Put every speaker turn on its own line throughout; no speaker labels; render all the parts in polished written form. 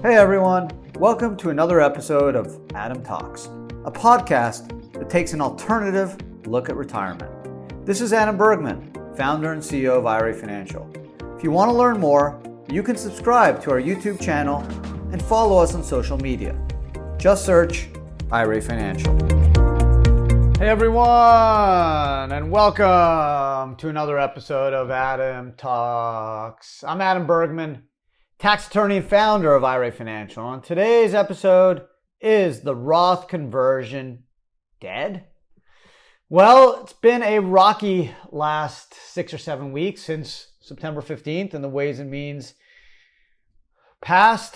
Hey everyone, welcome to another episode of Adam Talks, a podcast that takes an alternative look at retirement. This is Adam Bergman, founder and CEO of IRA Financial. If you want to learn more, you can subscribe to our YouTube channel and follow us on social media. Just search IRA Financial. Hey everyone, and welcome to another episode of Adam Talks. I'm Adam Bergman, tax attorney and founder of IRA Financial. On today's episode, is the Roth conversion dead? Well, it's been a rocky last 6 or 7 weeks since September 15th, and the Ways and Means passed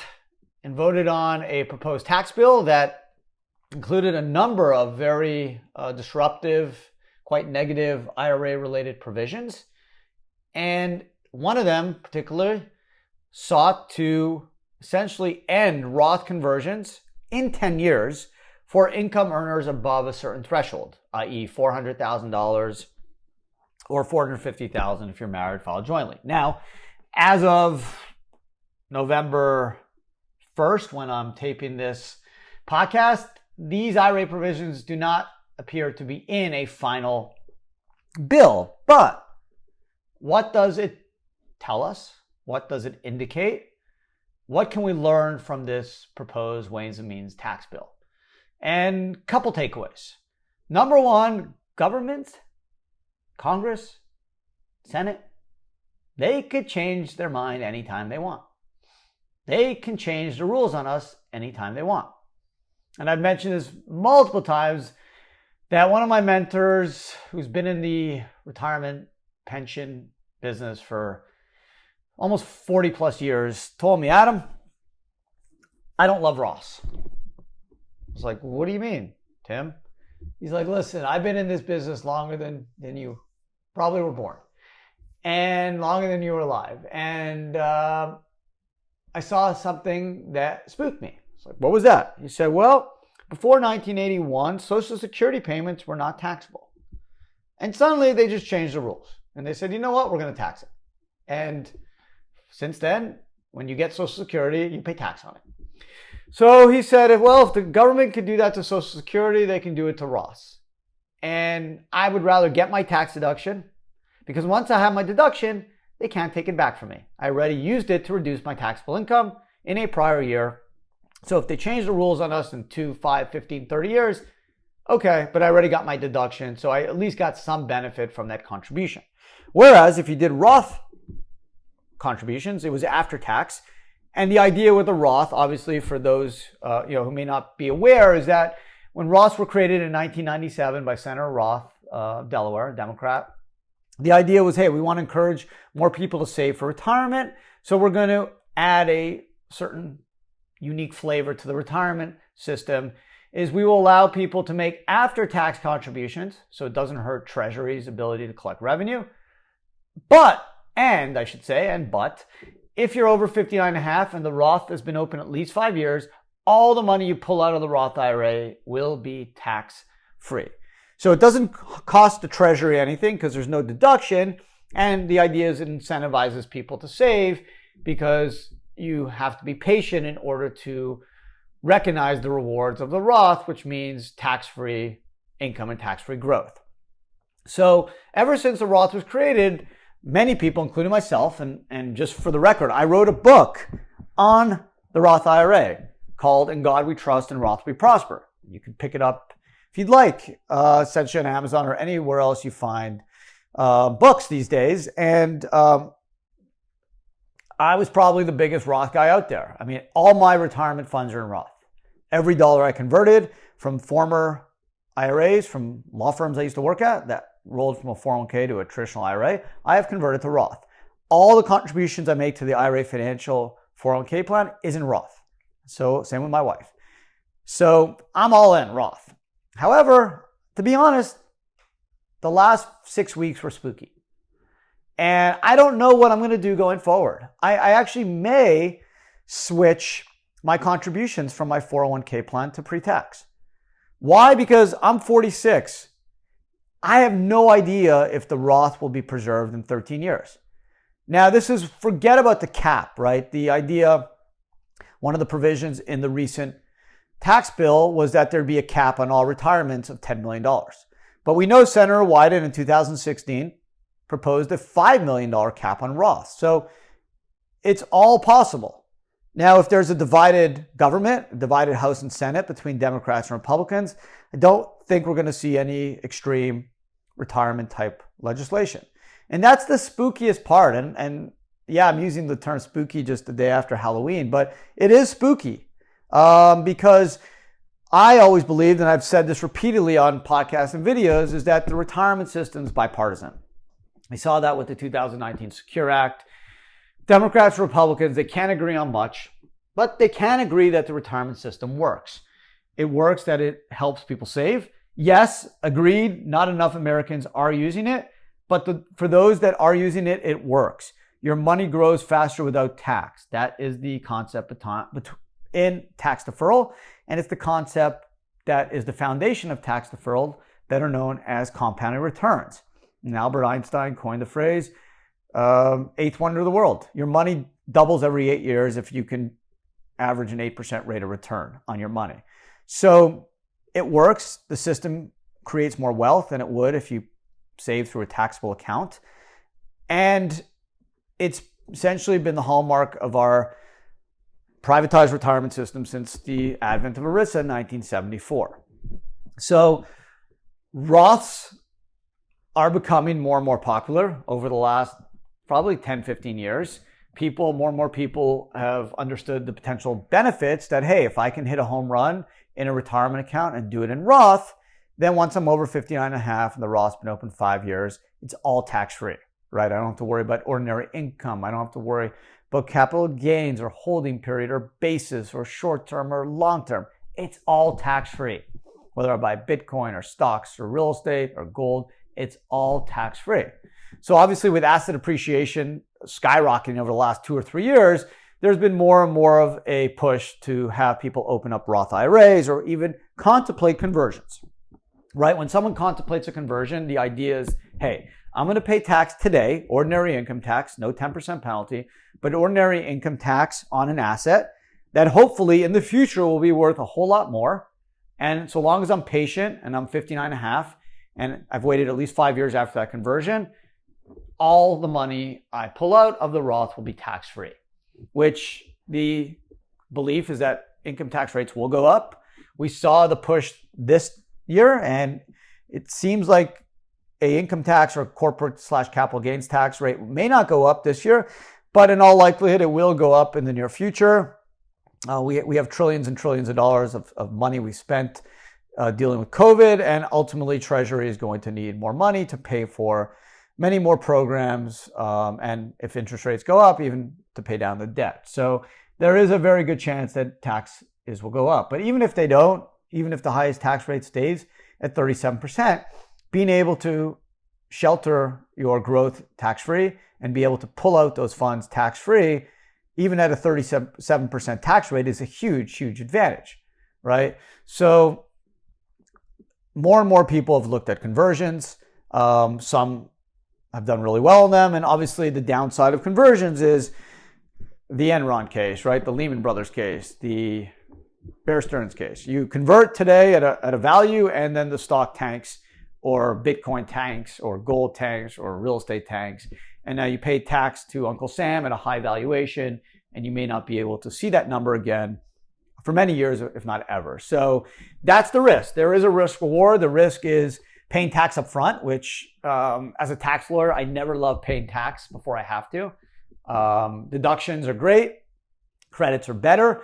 and voted on a proposed tax bill that included a number of very disruptive, quite negative IRA-related provisions. And one of them, particularly, sought to essentially end Roth conversions in 10 years for income earners above a certain threshold, i.e. $400,000 or $450,000 if you're married, filed jointly. Now, as of November 1st, when I'm taping this podcast, these IRA provisions do not appear to be in a final bill. But what does it tell us? What does it indicate? What can we learn from this proposed Ways and Means tax bill? And a couple takeaways. Number one, government, Congress, Senate, they could change their mind anytime they want. They can change the rules on us anytime they want. And I've mentioned this multiple times that one of my mentors, who's been in the retirement pension business for almost 40 plus years, told me, Adam, I don't love Roths. I was like, what do you mean, Tim? He's like, listen, I've been in this business longer than you probably were born, and longer than you were alive. And I saw something that spooked me. It's like, what was that? He said, well, before 1981, Social Security payments were not taxable. And suddenly they just changed the rules. And they said, you know what? We're going to tax it. And since then, when you get Social Security, you pay tax on it. So he said, if the government could do that to Social Security, they can do it to Roths. And I would rather get my tax deduction, because once I have my deduction, they can't take it back from me. I already used it to reduce my taxable income in a prior year. So if they change the rules on us in 2, 5, 15, 30 years, okay, but I already got my deduction, so I at least got some benefit from that contribution. Whereas if you did Roth contributions, it was after tax. And the idea with a Roth, obviously for those who may not be aware, is that when Roths were created in 1997 by Senator Roth, Delaware, Democrat, the idea was, hey, we want to encourage more people to save for retirement, so we're going to add a certain unique flavor to the retirement system, is we will allow people to make after-tax contributions, so it doesn't hurt Treasury's ability to collect revenue. But if you're over 59 and a half and the Roth has been open at least 5 years, all the money you pull out of the Roth IRA will be tax-free. So it doesn't cost the Treasury anything because there's no deduction. And the idea is it incentivizes people to save because you have to be patient in order to recognize the rewards of the Roth, which means tax-free income and tax-free growth. So ever since the Roth was created, many people, including myself, and just for the record, I wrote a book on the Roth IRA called In God We Trust and Roth We Prosper. You can pick it up if you'd like, essentially on Amazon or anywhere else you find books these days. And I was probably the biggest Roth guy out there. I mean, all my retirement funds are in Roth. Every dollar I converted from former IRAs, from law firms I used to work at, that rolled from a 401k to a traditional IRA, I have converted to Roth. All the contributions I make to the IRA Financial 401k plan is in Roth. So same with my wife. So I'm all in Roth. However, to be honest, the last 6 weeks were spooky. And I don't know what I'm going to do going forward. I actually may switch my contributions from my 401k plan to pre-tax. Why? Because I'm 46. I have no idea if the Roth will be preserved in 13 years. Now, this is, forget about the cap, right? The idea, One of the provisions in the recent tax bill was that there'd be a cap on all retirements of $10 million. But we know Senator Wyden in 2016 proposed a $5 million cap on Roth. So it's all possible. Now, if there's a divided government, a divided House and Senate between Democrats and Republicans, I don't think we're going to see any extreme retirement type legislation. And that's the spookiest part. And yeah, I'm using the term spooky just the day after Halloween, but it is spooky. Because I always believed, and I've said this repeatedly on podcasts and videos, is that the retirement system is bipartisan. We saw that with the 2019 Secure Act. Democrats, Republicans, they can't agree on much, but they can agree that the retirement system works. It works, that it helps people save. Yes, agreed, not enough Americans are using it, but for those that are using it, it works. Your money grows faster without tax. That is the concept in tax deferral, and it's the concept that is the foundation of tax deferral that are known as compounded returns. And Albert Einstein coined the phrase, eighth wonder of the world. Your money doubles every 8 years if you can average an 8% rate of return on your money. So it works. The system creates more wealth than it would if you save through a taxable account. And it's essentially been the hallmark of our privatized retirement system since the advent of ERISA in 1974. So Roths are becoming more and more popular over the last probably 10, 15 years. More and more people have understood the potential benefits that, hey, if I can hit a home run in a retirement account and do it in Roth, then once I'm over 59 and a half and the Roth's been open 5 years, it's all tax-free, right? I don't have to worry about ordinary income. I don't have to worry about capital gains or holding period or basis or short-term or long-term. It's all tax-free. Whether I buy Bitcoin or stocks or real estate or gold, it's all tax-free. So obviously with asset appreciation skyrocketing over the last 2 or 3 years, there's been more and more of a push to have people open up Roth IRAs or even contemplate conversions, right? When someone contemplates a conversion, the idea is, hey, I'm going to pay tax today, ordinary income tax, no 10% penalty, but ordinary income tax on an asset that hopefully in the future will be worth a whole lot more. And so long as I'm patient and I'm 59 and a half and I've waited at least 5 years after that conversion, all the money I pull out of the Roth will be tax-free, which the belief is that income tax rates will go up. We saw the push this year, and it seems like a income tax or corporate/capital gains tax rate may not go up this year, but in all likelihood, it will go up in the near future. We have trillions and trillions of dollars of money we spent dealing with COVID, and ultimately Treasury is going to need more money to pay for many more programs, and if interest rates go up, even to pay down the debt. So there is a very good chance that taxes will go up. But even if they don't, even if the highest tax rate stays at 37%, being able to shelter your growth tax-free and be able to pull out those funds tax-free, even at a 37% tax rate, is a huge, huge advantage, right? So more and more people have looked at conversions. Some have done really well in them. And obviously the downside of conversions is the Enron case, right? The Lehman Brothers case, the Bear Stearns case. You convert today at a value, and then the stock tanks, or Bitcoin tanks, or gold tanks, or real estate tanks. And now you pay tax to Uncle Sam at a high valuation, and you may not be able to see that number again for many years, if not ever. So that's the risk. There is a risk reward. The risk is paying tax up front, which as a tax lawyer, I never love paying tax before I have to. Deductions are great. Credits are better.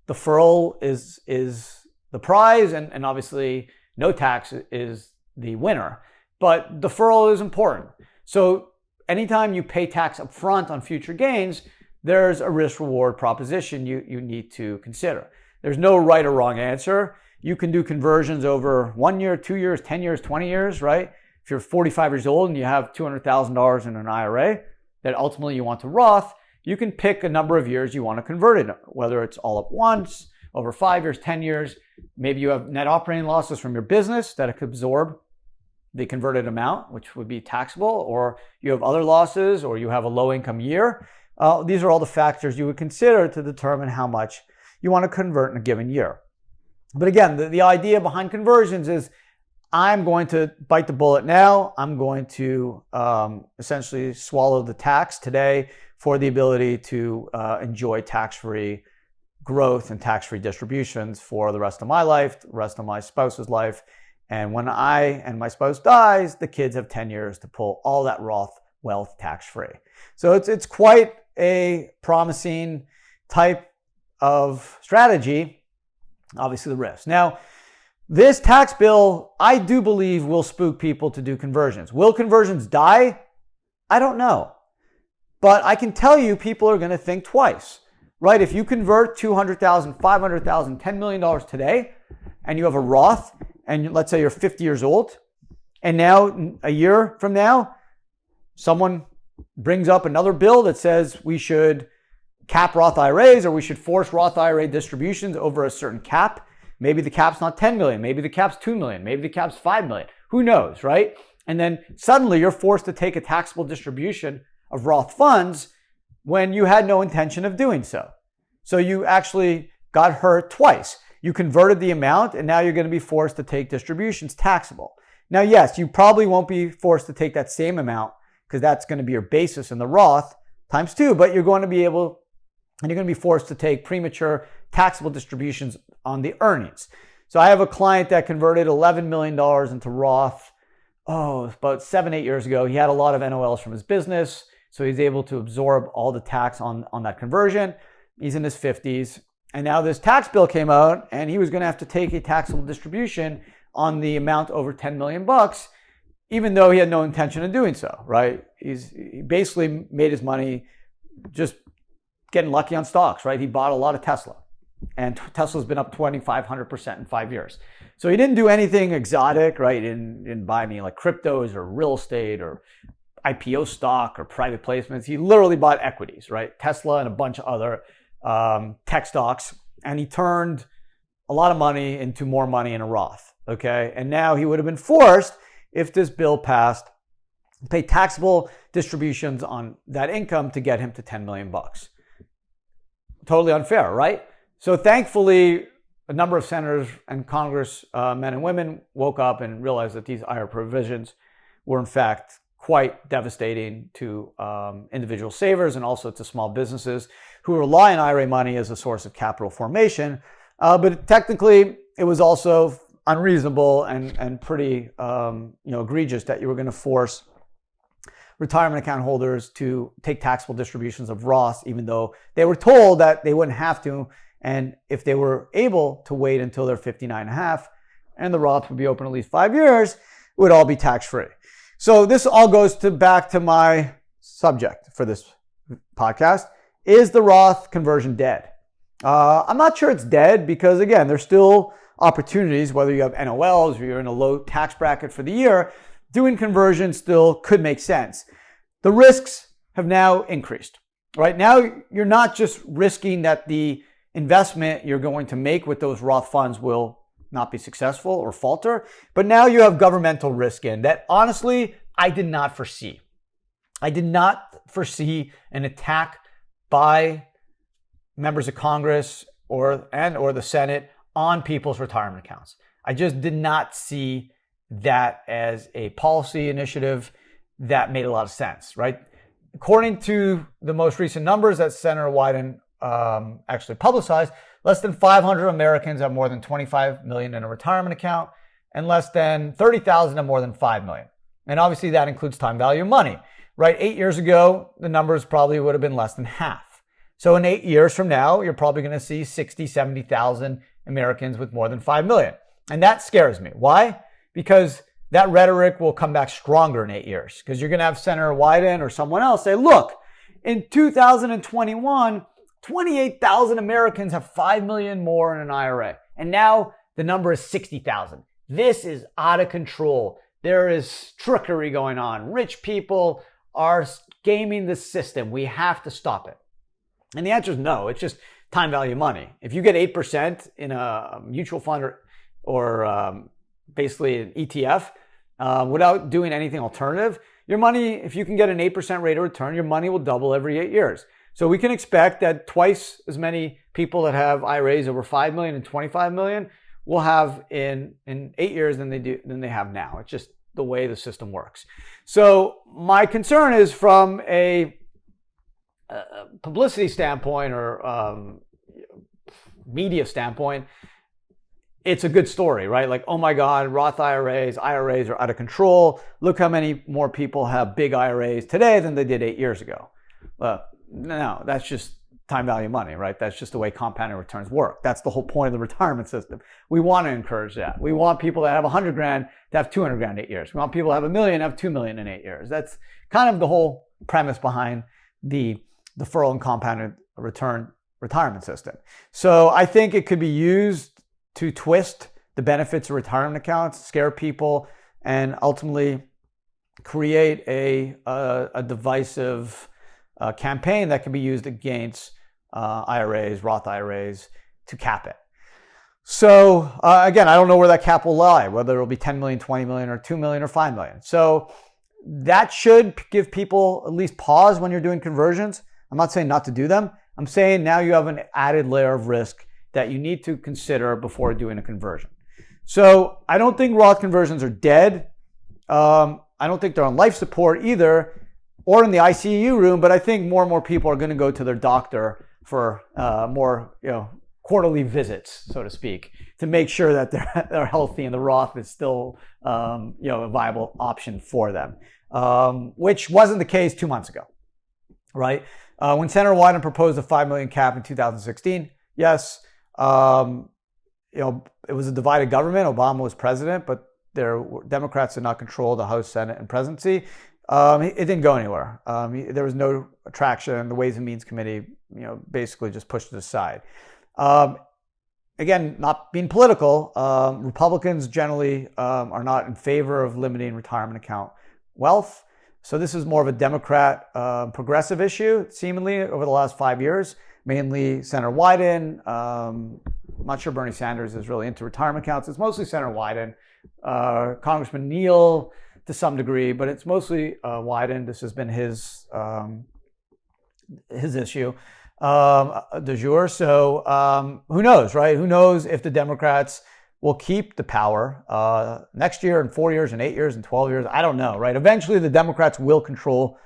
Deferral is the prize, and obviously no tax is the winner. But deferral is important. So anytime you pay tax up front on future gains, there's a risk-reward proposition you need to consider. There's no right or wrong answer. You can do conversions over 1 year, 2 years, 10 years, 20 years, right? If you're 45 years old and you have $200,000 in an IRA that ultimately you want to Roth, you can pick a number of years you want to convert it, whether it's all at once, over 5 years, 10 years. Maybe you have net operating losses from your business that it could absorb the converted amount, which would be taxable, or you have other losses, or you have a low income year. These are all the factors you would consider to determine how much you want to convert in a given year. But again, the idea behind conversions is I'm going to bite the bullet now. I'm going to essentially swallow the tax today for the ability to enjoy tax-free growth and tax-free distributions for the rest of my life, the rest of my spouse's life. And when I and my spouse dies, the kids have 10 years to pull all that Roth wealth tax-free. So it's quite a promising type of strategy, obviously the risks. Now, this tax bill, I do believe, will spook people to do conversions. Will conversions die? I don't know. But I can tell you people are going to think twice, right? If you convert $200,000, $500,000, $10 million today, and you have a Roth, and let's say you're 50 years old, and now a year from now, someone brings up another bill that says we should cap Roth IRAs or we should force Roth IRA distributions over a certain cap. Maybe the cap's not 10 million. Maybe the cap's 2 million. Maybe the cap's 5 million. Who knows, right? And then suddenly you're forced to take a taxable distribution of Roth funds when you had no intention of doing so. So you actually got hurt twice. You converted the amount and now you're going to be forced to take distributions taxable. Now, yes, you probably won't be forced to take that same amount because that's going to be your basis in the Roth times 2, but you're going to be able, and you're going to be forced to take premature taxable distributions on the earnings. So I have a client that converted $11 million into Roth, about 7-8 years ago. He had a lot of NOLs from his business, so he's able to absorb all the tax on that conversion. He's in his 50s. And now this tax bill came out and he was going to have to take a taxable distribution on the amount over 10 million bucks, even though he had no intention of doing so, right? He basically made his money just getting lucky on stocks, right? He bought a lot of Tesla and Tesla's been up 2,500% in 5 years. So he didn't do anything exotic, right? He didn't buy any like cryptos or real estate or IPO stock or private placements. He literally bought equities, right? Tesla and a bunch of other tech stocks. And he turned a lot of money into more money in a Roth, okay? And now he would have been forced, if this bill passed, to pay taxable distributions on that income to get him to 10 million bucks. Totally unfair, right? So thankfully, a number of senators and Congress men and women woke up and realized that these IRA provisions were in fact quite devastating to individual savers and also to small businesses who rely on IRA money as a source of capital formation. But technically, it was also unreasonable and pretty egregious that you were going to force retirement account holders to take taxable distributions of Roths, even though they were told that they wouldn't have to. And if they were able to wait until they're 59 and a half and the Roth would be open at least 5 years, it would all be tax-free. So this all goes back to my subject for this podcast. Is the Roth conversion dead? I'm not sure it's dead because, again, there's still opportunities, whether you have NOLs or you're in a low tax bracket for the year, doing conversion still could make sense. The risks have now increased. Right now, you're not just risking that the investment you're going to make with those Roth funds will not be successful or falter, but now you have governmental risk in that, honestly, I did not foresee. I did not foresee an attack by members of Congress or the Senate on people's retirement accounts. I just did not see that as a policy initiative that made a lot of sense, right? According to the most recent numbers that Senator Wyden actually publicized, less than 500 Americans have more than 25 million in a retirement account, and less than 30,000 have more than 5 million. And obviously that includes time value of money, right? 8 years ago, the numbers probably would have been less than half. So in 8 years from now, you're probably going to see 60, 70,000 Americans with more than 5 million. And that scares me. Why? Because that rhetoric will come back stronger in 8 years, because you're going to have Senator Wyden or someone else say, look, in 2021, 28,000 Americans have 5 million more in an IRA. And now the number is 60,000. This is out of control. There is trickery going on. Rich people are gaming the system. We have to stop it. And the answer is no. It's just time value of money. If you get 8% in a mutual fund or basically an ETF without doing anything alternative, your money, if you can get an 8% rate of return, your money will double every 8 years. So we can expect that twice as many people that have IRAs over 5 million and 25 million will have in 8 years than they have now. It's just the way the system works. So my concern is from a publicity standpoint or media standpoint, it's a good story, right? Like, oh my God, Roth IRAs are out of control. Look how many more people have big IRAs today than they did 8 years ago. No, that's just time value money, right? That's just the way compounding returns work. That's the whole point of the retirement system. We want to encourage that. We want people that have 100 grand to have 200 grand in 8 years. We want people that have $1 million to have 2 million in 8 years. That's kind of the whole premise behind the deferral and compounded return retirement system. So I think it could be used to twist the benefits of retirement accounts, scare people, and ultimately create a divisive campaign that can be used against IRAs, Roth IRAs, to cap it. So again, I don't know where that cap will lie, whether it'll be 10 million, 20 million, or 2 million, or 5 million. So that should give people at least pause when you're doing conversions. I'm not saying not to do them. I'm saying now you have an added layer of risk that you need to consider before doing a conversion. So I don't think Roth conversions are dead. I don't think they're on life support either, or in the ICU room, but I think more and more people are going to go to their doctor for more, quarterly visits, so to speak, to make sure that they're healthy and the Roth is still, a viable option for them, which wasn't the case 2 months ago, right? When Senator Wyden proposed a 5 million cap in 2016, yes, it was a divided government. Obama was president, but Democrats did not control the House, Senate, and presidency. It didn't go anywhere. There was no traction. The Ways and Means Committee, basically just pushed it aside. Again, not being political, Republicans generally are not in favor of limiting retirement account wealth. So this is more of a Democrat progressive issue, seemingly, over the last 5 years. Mainly Senator Wyden. I'm not sure Bernie Sanders is really into retirement accounts. It's mostly Senator Wyden. Congressman Neal to some degree, but it's mostly Wyden. This has been his issue du jour. So who knows, right? Who knows if the Democrats will keep the power next year, in 4 years, in 8 years, in 12 years? I don't know, right? Eventually, the Democrats will control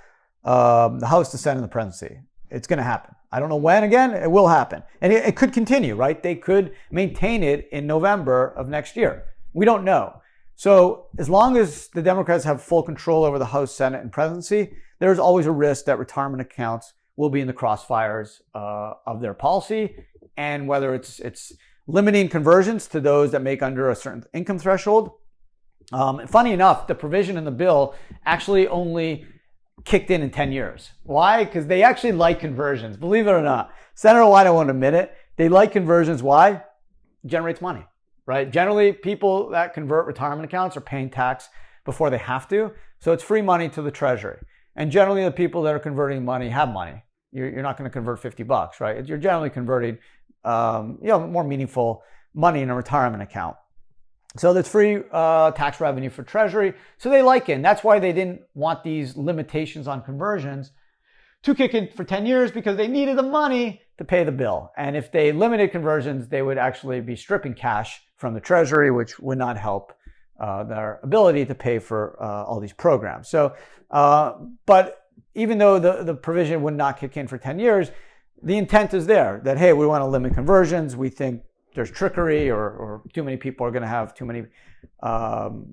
the House, the Senate, and the presidency. It's going to happen. I don't know when, again, it will happen. And it could continue, right? They could maintain it in November of next year. We don't know. So as long as the Democrats have full control over the House, Senate, and presidency, there's always a risk that retirement accounts will be in the crossfires of their policy. And whether it's limiting conversions to those that make under a certain income threshold. Funny enough, the provision in the bill actually only kicked in 10 years. Why? Because they actually like conversions. Believe it or not. Senator Wyden won't admit it. They like conversions. Why? It generates money, right? Generally, people that convert retirement accounts are paying tax before they have to. So it's free money to the Treasury. And generally, the people that are converting money have money. You're not going to convert $50, right? You're generally converting more meaningful money in a retirement account. So that's free tax revenue for Treasury. So they like it. And that's why they didn't want these limitations on conversions to kick in for 10 years, because they needed the money to pay the bill. And if they limited conversions, they would actually be stripping cash from the Treasury, which would not help their ability to pay for all these programs. So, but even though the provision would not kick in for 10 years, the intent is there that, hey, we want to limit conversions. We think there's trickery or too many people are going to have too many large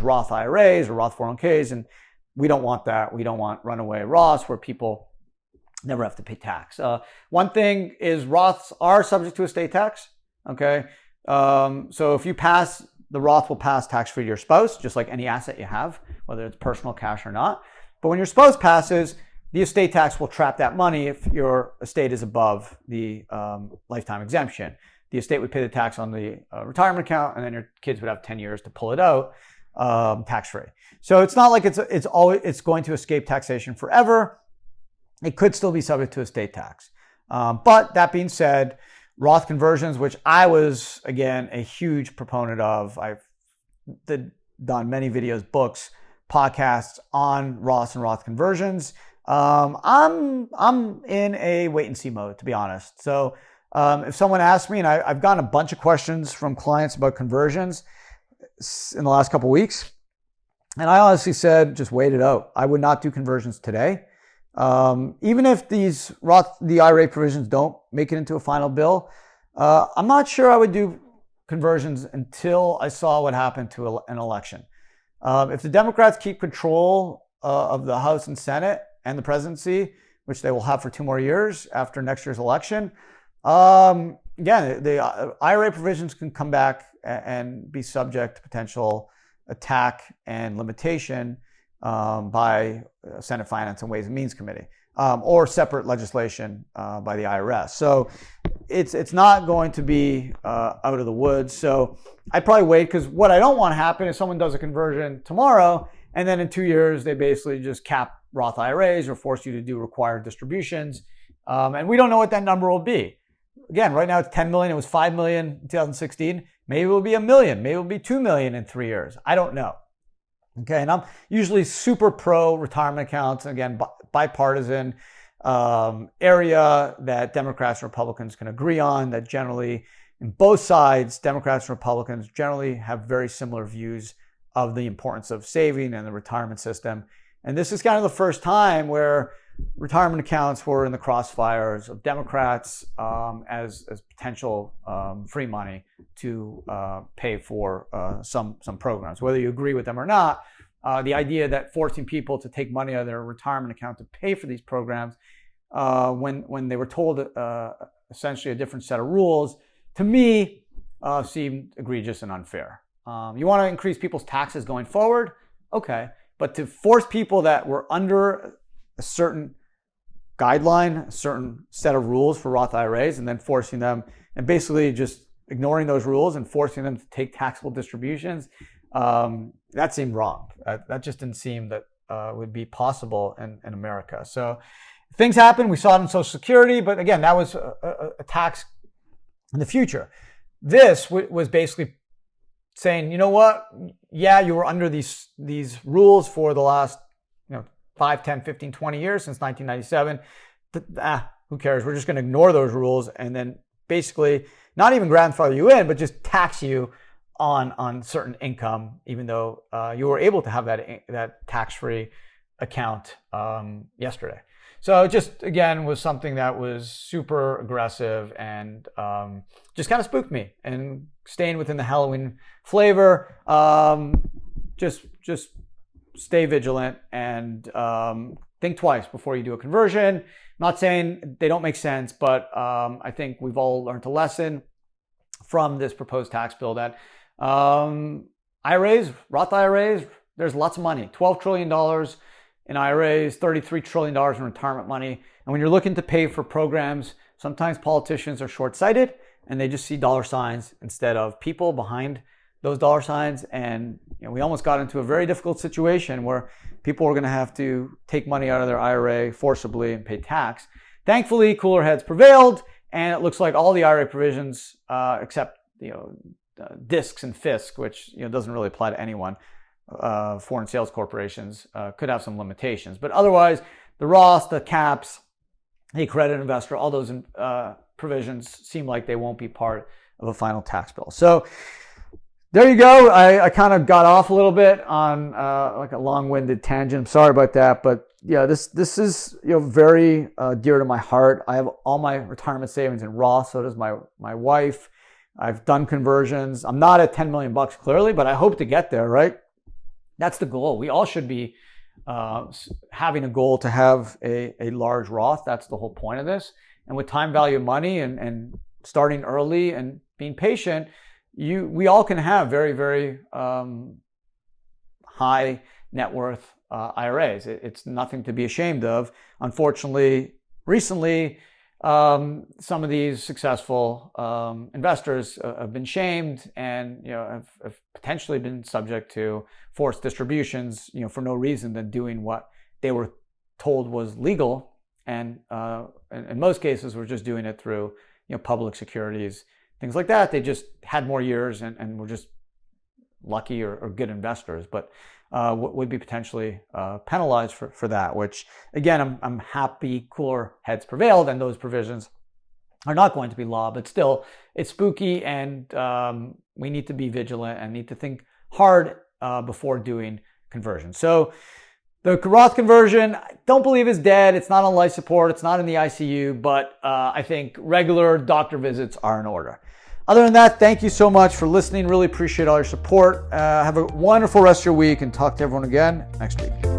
Roth IRAs or Roth 401ks, and we don't want that. We don't want runaway Roths where people never have to pay tax. One thing is Roths are subject to estate tax, okay? So if you pass, the Roth will pass tax-free to your spouse, just like any asset you have, whether it's personal cash or not. But when your spouse passes, the estate tax will trap that money if your estate is above the lifetime exemption. The estate would pay the tax on the retirement account, and then your kids would have 10 years to pull it out tax-free. So it's not like it's going to escape taxation forever. It could still be subject to estate tax. But that being said, Roth conversions, which I was, again, a huge proponent of, I've done many videos, books, podcasts on Roths and Roth conversions. I'm in a wait and see mode, to be honest. So if someone asks me, and I've gotten a bunch of questions from clients about conversions in the last couple of weeks, and I honestly said, just wait it out. I would not do conversions today. Even if the IRA provisions don't make it into a final bill, I'm not sure I would do conversions until I saw what happened to an election. If the Democrats keep control of the House and Senate and the presidency, which they will have for 2 more years after next year's election, again, the IRA provisions can come back and be subject to potential attack and limitation by Senate Finance and Ways and Means Committee, or separate legislation by the IRS. So it's not going to be out of the woods. So I'd probably wait, because what I don't want to happen is someone does a conversion tomorrow and then in 2 years they basically just cap Roth IRAs or force you to do required distributions. And we don't know what that number will be. Again, right now it's 10 million. It was 5 million in 2016. Maybe it will be 1 million. Maybe it will be 2 million in 3 years. I don't know. Okay, and I'm usually super pro retirement accounts. Again, bipartisan area that Democrats and Republicans can agree on, that generally, in both sides, Democrats and Republicans generally have very similar views of the importance of saving and the retirement system. And this is kind of the first time where retirement accounts were in the crossfires of Democrats as potential free money to pay for some programs. Whether you agree with them or not, the idea that forcing people to take money out of their retirement account to pay for these programs when they were told essentially a different set of rules, to me, seemed egregious and unfair. You want to increase people's taxes going forward? Okay. But to force people that were under a certain guideline, a certain set of rules for Roth IRAs, and then forcing them, and basically just ignoring those rules and forcing them to take taxable distributions, that seemed wrong. That just didn't seem that would be possible in America. So things happen. We saw it in Social Security, but again, that was a tax in the future. This was basically saying, you know what? Yeah, you were under these rules for the last 5, 10, 15, 20 years since 1997. Who cares? We're just going to ignore those rules and then basically not even grandfather you in, but just tax you on certain income, even though you were able to have that tax-free account yesterday. So it just, again, was something that was super aggressive and just kind of spooked me. And staying within the Halloween flavor, just stay vigilant and think twice before you do a conversion. I'm not saying they don't make sense, but I think we've all learned a lesson from this proposed tax bill that IRAs, Roth IRAs, there's lots of money, $12 trillion in IRAs, $33 trillion in retirement money. And when you're looking to pay for programs, sometimes politicians are short-sighted and they just see dollar signs instead of people behind those dollar signs. And we almost got into a very difficult situation where people were going to have to take money out of their IRA forcibly and pay tax. Thankfully, cooler heads prevailed, and it looks like all the IRA provisions, except discs and FISC, which doesn't really apply to anyone, foreign sales corporations, could have some limitations. But otherwise, the Roths, the caps, the accredited investor, all those provisions seem like they won't be part of a final tax bill. So there you go. I kind of got off a little bit on like a long-winded tangent. I'm sorry about that, but yeah, this is very dear to my heart. I have all my retirement savings in Roth. So does my wife. I've done conversions. I'm not at 10 million bucks clearly, but I hope to get there. Right? That's the goal. We all should be having a goal to have a large Roth. That's the whole point of this. And with time value of money and starting early and being patient, we all can have very, very high net worth IRAs. It's nothing to be ashamed of. Unfortunately, recently, some of these successful investors have been shamed and have potentially been subject to forced distributions, for no reason than doing what they were told was legal, and in most cases were just doing it through public securities, things like that. They just had more years and were just lucky or good investors. But would be potentially penalized for that, which again, I'm happy cooler heads prevailed and those provisions are not going to be law, but still it's spooky, and we need to be vigilant and need to think hard before doing conversion. So the Roth conversion, I don't believe is dead. It's not on life support. It's not in the ICU, but I think regular doctor visits are in order. Other than that, thank you so much for listening. Really appreciate all your support. Have a wonderful rest of your week, and talk to everyone again next week.